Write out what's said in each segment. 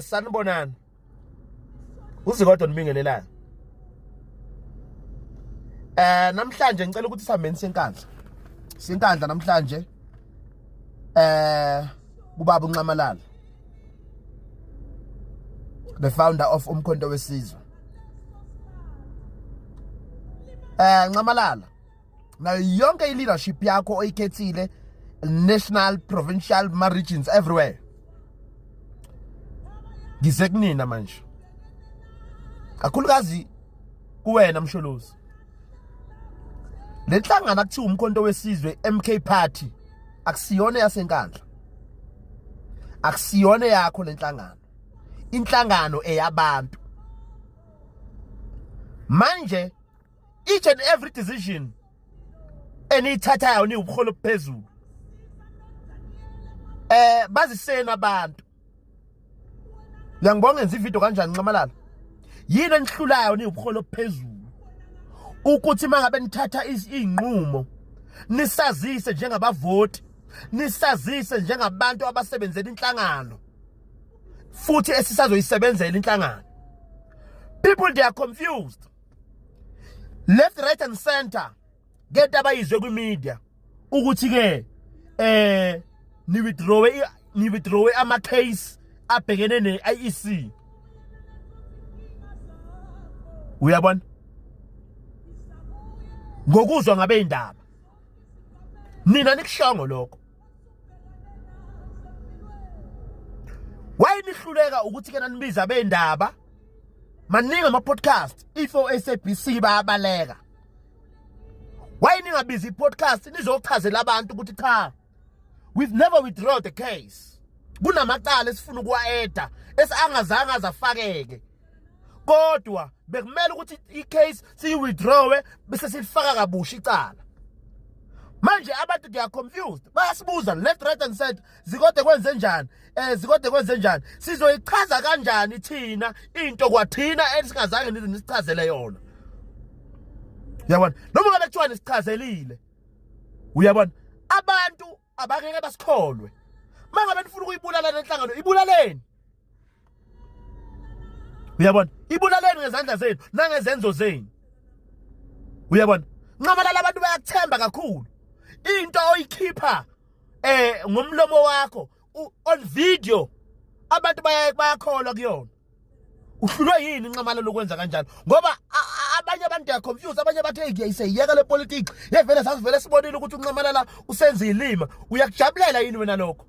Sanibonani. Uzikodwa nibingelelayo. Namhlanje ngicela ukuthi sihambeni senkandla. Sinkandla namhlanje. Ubaba uNcamalala. The founder of Umkhonto Wesizwe. Ncamalala. Nayo yonke leadership yakho oyikhethile national, provincial, regions everywhere. Ngisekunina manje. Kakhulukazi kuwena Msholozi. Lenhlangano akuthiwa Umkhonto Wesizwe MK Party akusiyona yasenkandla. Akusiyona yakho lenhlangano. Inhlangano eyabantu. Manje each and every decision eniyithathayo ni ubukholo phezulu. Bazisena abantu. Ngiyangibonga ngenza ivideo kanjani Ncamalala? Yini enihlulayo ni ubukholo phezulu? Ukuthi mangabe nithatha izinqumo nisazise njengabavoti, nisazise njengabantu abasebenzela inhlangano. Futhi esisazoyisebenzela inhlangano. People they are confused. Left, right and center. Get abayizwe ku media ukuthi ke ni withdraw ama case abhekene ne IEC. Uyabona? Ngokuzwa ngabe indaba. Nina nikushongo lokho. Why nihluleka ukuthi ke nanibiza abendaba? Maningi ama podcast ifo SABC bayabaleka. Why ningabizi podcast nizochazela abantu ukuthi cha, we've never withdrawn the case. Kunamacala esifuna ukuwaeda esangazange azafakeke. Kodwa bekumele ukuthi icase siyi-withdrawe bese sifaka kabusha icala. Manje abantu they are confused. Bayasibuza left, right and center. Zikode kwenze njani? Zikode kwenze njani? Sizoyichaza kanjani thina into kwathina esingazange nize nisichazele yona? Uyabona? Noma ngabe kuthiwa nisichazelile. Uyabona? Abantu abangeke basikholwe. Mangabe nifuna ukuyibulala lenhlangano, ibulaleni. Uyabona? Ibulaleni ngezandla zenu nangezenzo zenu. Uyabona? Ncamalala abantu bayakuthemba kakhulu. Into oyikhipha ngomlomo wakho on video abantu bayakholwa kuyona. Uhlulwe yini Ncamalala lokwenza kanjalo? Ngoba abanye abantu are confused, abanye bathe ngiyayiseyeka le politics. Yevele sasivele sibonile ukuthi uNcamalala usenza ilima. Uyakujabulela yini wena lokho?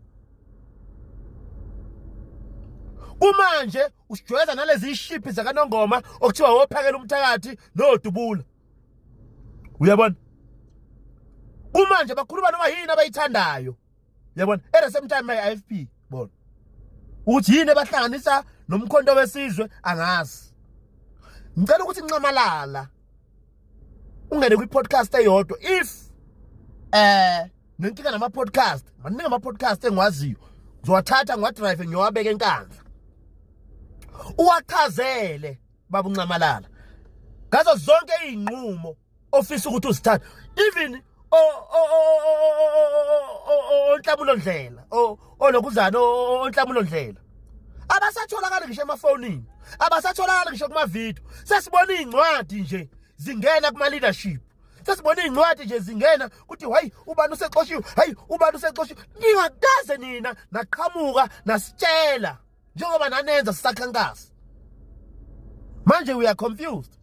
Kumanje usijweza nalezi ishiphi zakaNongoma okuthiwa wophakela umthakathi nodubula. Uyabona? Kumanje bakhuluma noma yini abayithandayo. Uyabona? At the same time my IFP bona. Uthi yini bahlanganisa nomkhonto wesizwe angazi. Ngicela ukuthi Ncamalala ungene kwi podcast eyodwa if nenkinga nama podcast, maningi ama podcast engwaziyo. Ngizowathatha ngiwadrive ngiyowabeka enkandla. Uwachazele baba uNcamalala. Ngazo zonke izinqumo ofisa ukuthi uzithathe. Even Nhlamulo Ndlela olokuzana Nhlamulo Ndlela abasatholakala ngisho emafonini, abasatholakala ngisho kuma video. Sesibona incwadi nje zingena kuma leadership, sesibona incwadi nje zingena ukuthi hayi ubani usexoshiwe, hayi ubani usexoshiwe. Ningakaze nina naqhamuka nasitshela njengoba nanenza sisakhankasa. Manje we are confused.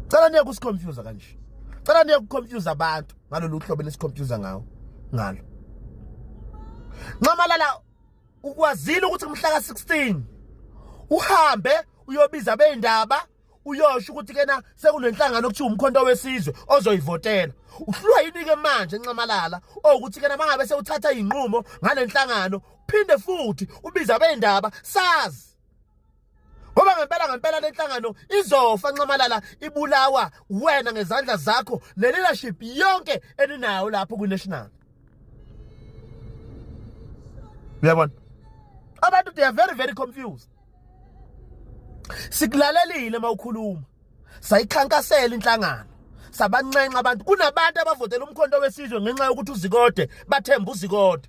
Cela niye kusiconfuse kanje. Cela niye kuconfuse abantu ngalolu hlobo lesiconfuse ngalo. Ncamalala ukwazile ukuthi mhla ka16 uhambe uyobiza abendaba uyosho ukuthi kena sekunenhlangano okuthiwa Umkhonto Wesizwe ozoyivotela. Uhlulwa yini ke manje Ncamalala ukuthi kena mangabe sewuthatha izinqumo ngalenhlangano phinde futhi ubiza abendaba sazi. Ngoba ngempela lenhlangano izofa Ncamalala ibulawa wena ngezandla zakho ne leadership yonke eninayo lapho ku national. Uyabona? Abantu they are very very confused. Sikulalelile mawukhuluma. Sayikhankasela inhlangano. Sabancenga abantu. Kunabantu abavotela Umkhonto Wesizwe ngenxa yokuthi uZikode bathemba uZikode.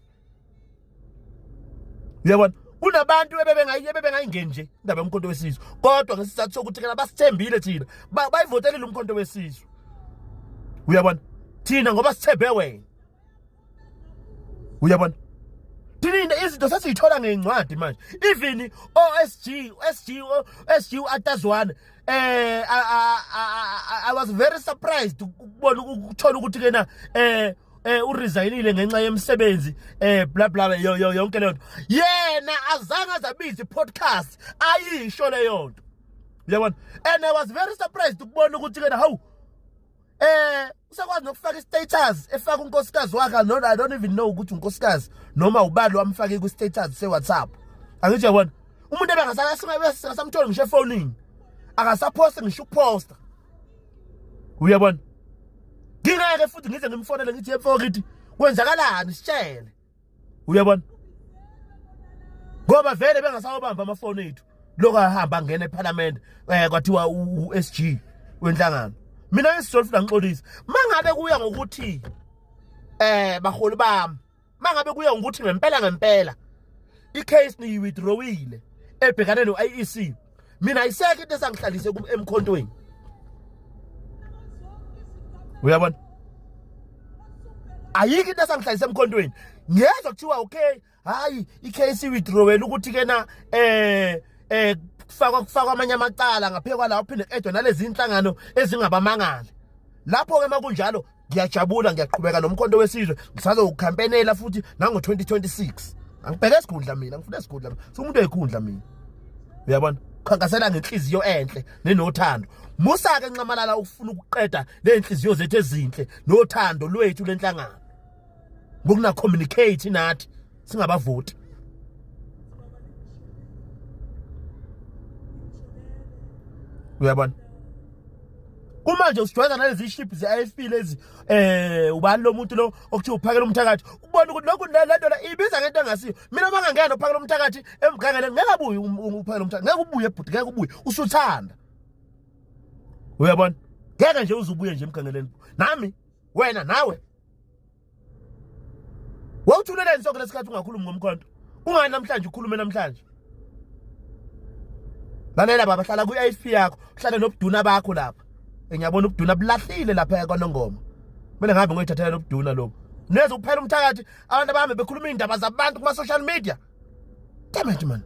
Uyabona? Kunabantu ebebengayingeni nje indaba yomkhonto wesizwe. Kodwa ngesizathu sokuthi ke basithembile thina. Bayivotelile umkhonto wesizwe. Uyabona? Thina ngoba sithembe wena. Uyabona? Thina izinto sesiyithola ngencwadi manje. Even OSG Atazwana I was very surprised ukubona ukuthola ukuthi ke na uresignile ngenxa yemsebenzi bla bla yonke le nto. Yena azange azabiza podcast ayisho le yonto. Uyabona? And I was very surprised ukubona ukuthi ke na hawu usakwazi nokufaka istatus efaka unkosikazi wakhe. No, I don't even know ukuthi unkosikazi noma ubani wamfake ku status se WhatsApp. Angithi yabona umuntu ebengasamtholi ngisho efonini akasaposte ngisho uposta. Uyabona? Ngingeke futhi ngize ngimfonele ngithi yemfokithi kwenzakalani sitshele. Uyabona? Ngoba vele bengasawubamba amafoni ethu lokho ahamba ngene eParliament kwathiwa uSG wenhlangano. Mina ngisizolufuna ngixolisa mangabe kuya ngokuthi baholi bami mangabe kuya ngokuthi ngempela icase ni withdrawile ebhekane no IEC mina ayiseke into esangihlalise emkhontweni. Uyabona? Ayikho into esangihlalise emkhontweni. Ngiyezwa kuthiwa okay hayi icase withdrawele ukuthi ke na kufakwa amanye amacala ngaphekwa la uphinde edwa nalezi inhlangano ezingabamangali. Lapho ke makunjalo ngiyajabula ngiyaqhubeka nomkhonto wesizwe ngisazokukhampenela futhi nango 2026. Angibheke esikhundla mina ngifuna esikhundla somuntu ezikhundla mina. Uyabona? Khankasela ngenhliziyo enhle nenothando. Musa ke Nxamalala ufuna ukuqeda lenhliziyo zethu ezinhle nothando lwethu lenhlangano. Ngokuna communicate nathi singabavoti. Uyabona? Kumanje usijoyina nalezi ship ze-IFP lezi ubani lo muntu lo okuthi uphakela umthakathi ubona ukuthi lokhu lento la ibiza ngento engasiyo. Mina mangangena uphakela umthakathi emgangeni ngeke abuye uphakela umthakathi ngeke ubuye ebhuti ngeke ubuye usuthanda. Uyabona? Ngeke nje uzubuye nje emgangeleni nami wena nawe wawuthuleleni sonke lesikhathi ungakhulumi ngomkhonto ungani namhlanje ukhulume namhlanje. Lalela baba hlala ku-IFP yakho uhlale nobuduna bakho lapha. Ngiyabona ubuduna bulahlile lapha kwaNongoma. Kumele ngabe ngoyithathela nobuduna lokho. Neza ukuphela umthakathi abantu abami bekhuluma indaba zabantu kuma social media. Damn it man.